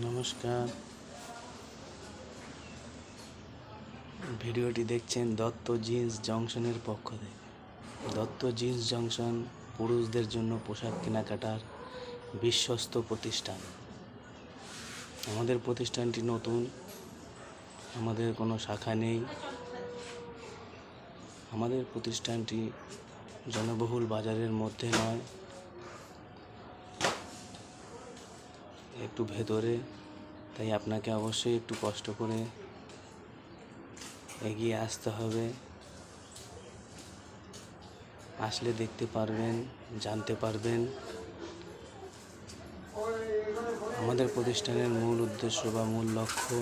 নমস্কার। ভিডিওটি দেখছেন দত্ত জিন্স জংশনের পক্ষ থেকে। দত্ত জিন্স জংশন পুরুষদের জন্য পোশাক কেনাকাটার বিশ্বস্ত প্রতিষ্ঠান। আমাদের প্রতিষ্ঠানটি নতুন, আমাদের কোনো শাখা নেই। আমাদের প্রতিষ্ঠানটি জনবহুল বাজারের মধ্যে নয়, একটু ভেতরে, তাই আপনাকে অবশ্যই একটু কষ্ট করে এগিয়ে আসতে হবে। আসলে দেখতে পারবেন, জানতে পারবেন। আমাদের প্রতিষ্ঠানের মূল উদ্দেশ্য বা মূল লক্ষ্য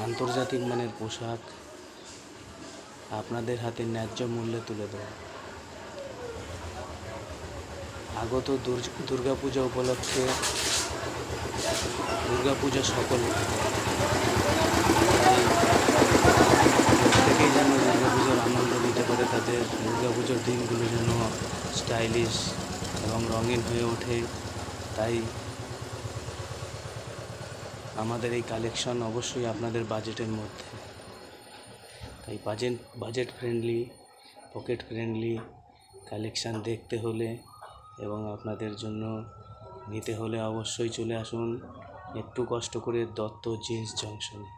আন্তর্জাতিক মানের পোশাক আপনাদের হাতে ন্যায্য মূল্যে তুলে দেওয়া। আগত দুর্গাপূজা উপলক্ষে দুর্গাপূজা সকল প্রত্যেকেই যেন দুর্গাপুজোর আনন্দ নিতে পারে, তাদের দুর্গাপুজোর দিনগুলো যেন স্টাইলিশ এবং রঙিন হয়ে ওঠে। তাই আমাদের এই কালেকশন অবশ্যই আপনাদের বাজেটের মধ্যে। তাই budget friendly, pocket friendly collection দেখতে হলে এবং আপনাদের জন্য নিতে হলে অবশ্যই চলে আসুন একটু কষ্ট করে দত্ত জিন্স জংশনে।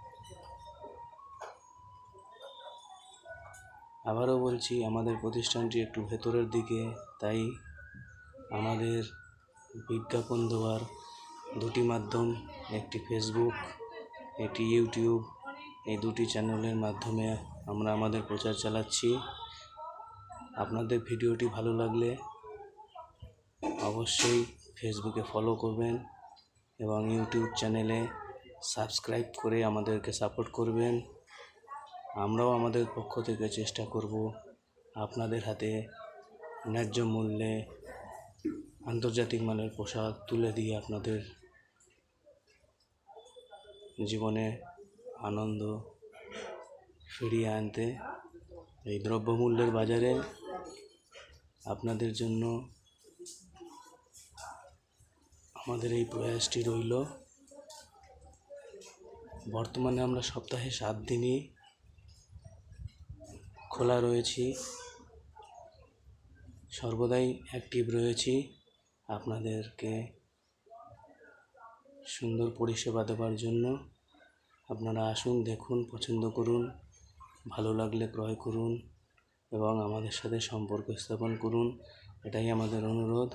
আবারও বলছি, আমাদের প্রতিষ্ঠানটি একটু ভেতরের দিকে, তাই আমাদের বিজ্ঞাপন দেওয়ার দুটি মাধ্যম, একটি ফেসবুক, একটি ইউটিউব। এই দুটি চ্যানেলের মাধ্যমে আমরা আমাদের প্রচার চালাচ্ছি। আপনাদের ভিডিওটি ভালো লাগলে অবশ্যই ফেসবুকে ফলো করবেন এবং ইউটিউব চ্যানেলে সাবস্ক্রাইব করে আমাদেরকে সাপোর্ট করবেন। আমরাও আমাদের পক্ষ থেকে চেষ্টা করব আপনাদের হাতে ন্যায্য মূল্যে আন্তর্জাতিক মানের পোশাক তুলে দিয়ে আপনাদের জীবনে আনন্দ ফিরিয়ে আনতে। এই দ্রব্যমূল্যের বাজারে আপনাদের জন্য আমাদের এই প্রয়াসটি রইল। বর্তমানে আমরা সপ্তাহে 7 দিনই খোলা রয়েছি, সর্বদাই অ্যাক্টিভ রয়েছি আপনাদেরকে সুন্দর পরিষেবা দেওয়ার জন্য। আপনারা আসুন, দেখুন, পছন্দ করুন, ভালো লাগলে ক্রয় করুন এবং আমাদের সাথে সম্পর্ক স্থাপন করুন, এটাই আমাদের অনুরোধ।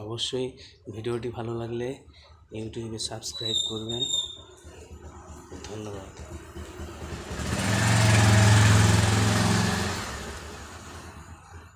অবশ্যই ভিডিওটি ভালো লাগলে ইউটিউবে সাবস্ক্রাইব করবেন। ধন্যবাদ।